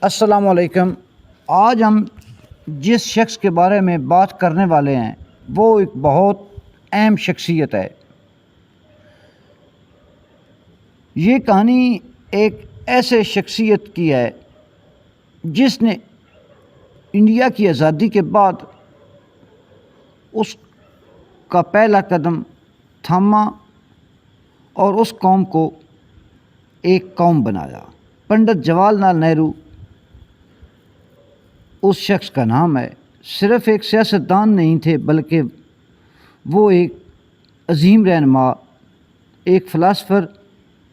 السلام علیکم۔ آج ہم جس شخص کے بارے میں بات کرنے والے ہیں وہ ایک بہت اہم شخصیت ہے۔ یہ کہانی ایک ایسے شخصیت کی ہے جس نے انڈیا کی آزادی کے بعد اس کا پہلا قدم تھاما اور اس قوم کو ایک قوم بنایا۔ پنڈت جواہر لال نہرو اس شخص کا نام ہے۔ صرف ایک سیاستدان نہیں تھے بلکہ وہ ایک عظیم رہنما، ایک فلاسفر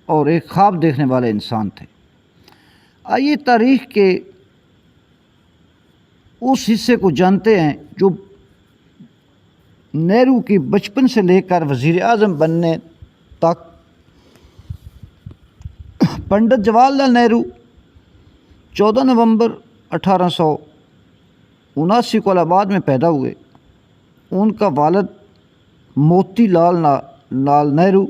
اور ایک خواب دیکھنے والے انسان تھے۔ آئیے تاریخ کے اس حصے کو جانتے ہیں جو نہرو کی بچپن سے لے کر وزیر اعظم بننے تک۔ پنڈت جواہر لال نہرو 14 نومبر 1879 کو الہ آباد میں پیدا ہوئے۔ ان کا والد موتی لال نہرو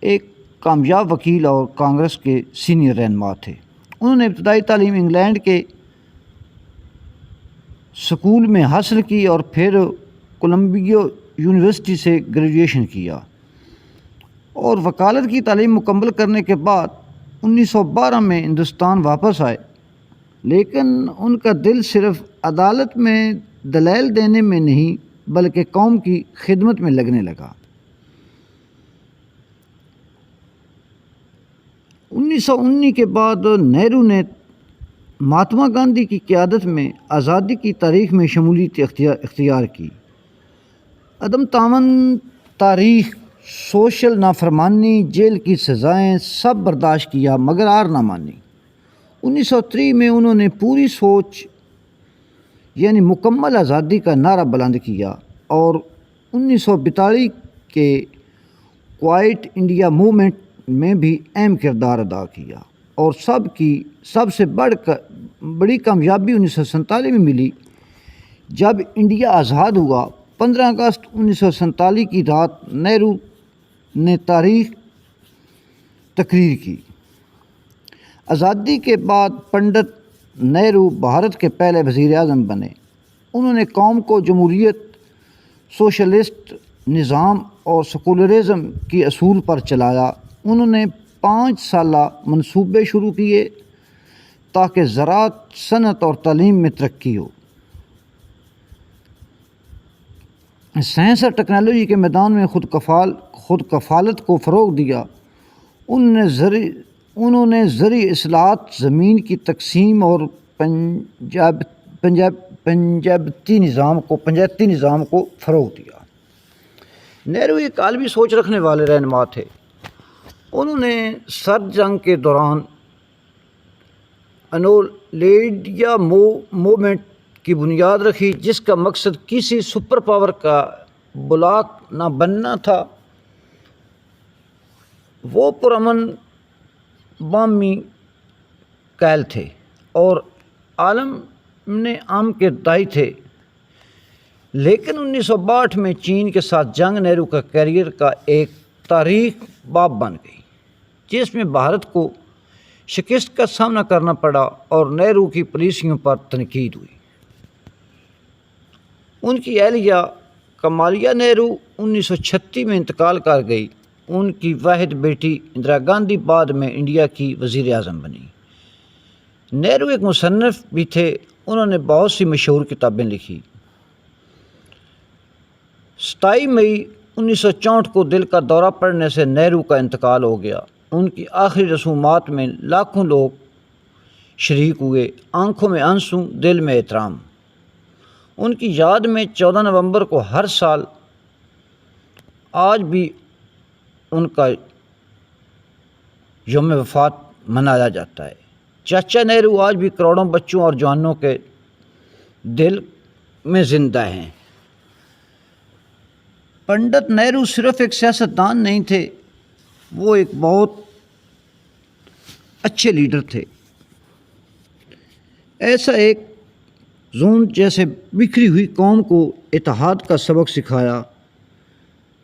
ایک کامیاب وکیل اور کانگریس کے سینئر رہنما تھے۔ انہوں نے ابتدائی تعلیم انگلینڈ کے اسکول میں حاصل کی اور پھر کولمبیا یونیورسٹی سے گریجویشن کیا اور وکالت کی تعلیم مکمل کرنے کے بعد 1912 میں ہندوستان واپس آئے، لیکن ان کا دل صرف عدالت میں دلائل دینے میں نہیں بلکہ قوم کی خدمت میں لگنے لگا۔ 1919 کے بعد نہرو نے مہاتما گاندھی کی قیادت میں آزادی کی تاریخ میں شمولیت اختیار کی۔ عدم تعاون، تاریخ، سوشل نافرمانی، جیل کی سزائیں سب برداشت کیا مگر ہار نہ مانی۔ 1903 میں انہوں نے پوری سوچ یعنی مکمل آزادی کا نعرہ بلند کیا اور 1942 کے کوائٹ انڈیا موومنٹ میں بھی اہم کردار ادا کیا، اور سب سے بڑی کامیابی 1947 میں ملی جب انڈیا آزاد ہوا۔ 15 اگست 1947 کی رات نہرو نے تاریخ تقریر کی۔ آزادی کے بعد پنڈت نہرو بھارت کے پہلے وزیر اعظم بنے۔ انہوں نے قوم کو جمہوریت، سوشلسٹ نظام اور سیکولرزم کے اصول پر چلایا۔ انہوں نے 5 سالہ منصوبے شروع کیے تاکہ زراعت، صنعت اور تعلیم میں ترقی ہو۔ سائنس اور ٹیکنالوجی کے میدان میں خود کفالت کو فروغ دیا۔ انہوں نے زرعی اصلاحات، زمین کی تقسیم اور پنچایتی نظام کو فروغ دیا۔ نہرو ایک عالمی سوچ رکھنے والے رہنما تھے۔ انہوں نے سرد جنگ کے دوران انولیڈیا موومنٹ کی بنیاد رکھی، جس کا مقصد کسی سپر پاور کا بلاک نہ بننا تھا۔ وہ پرامن بامی قائل تھے اور عالم عام کے داعی تھے، لیکن 1962 میں چین کے ساتھ جنگ نہرو کا کیریئر کا ایک تاریخ باب بن گئی، جس میں بھارت کو شکست کا سامنا کرنا پڑا اور نہرو کی پالیسیوں پر تنقید ہوئی۔ ان کی اہلیہ کمالیہ نہرو 1936 میں انتقال کر گئی۔ ان کی واحد بیٹی اندرا گاندھی بعد میں انڈیا کی وزیر اعظم بنی۔ نہرو ایک مصنف بھی تھے۔ انہوں نے بہت سی مشہور کتابیں لکھی۔ 27 مئی 1964 کو دل کا دورہ پڑنے سے نہرو کا انتقال ہو گیا۔ ان کی آخری رسومات میں لاکھوں لوگ شریک ہوئے، آنکھوں میں آنسو، دل میں احترام۔ ان کی یاد میں 14 نومبر کو ہر سال آج بھی ان کا یوم وفات منایا جاتا ہے۔ چاچا نہرو آج بھی کروڑوں بچوں اور جوانوں کے دل میں زندہ ہیں۔ پنڈت نہرو صرف ایک سیاستدان نہیں تھے، وہ ایک بہت اچھے لیڈر تھے۔ ایسا ایک زون جیسے بکھری ہوئی قوم کو اتحاد کا سبق سکھایا۔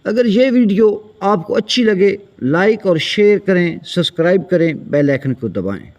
اگر یہ ویڈیو آپ کو اچھی لگے، لائک اور شیئر کریں، سبسکرائب کریں، بیل آئیکن کو دبائیں۔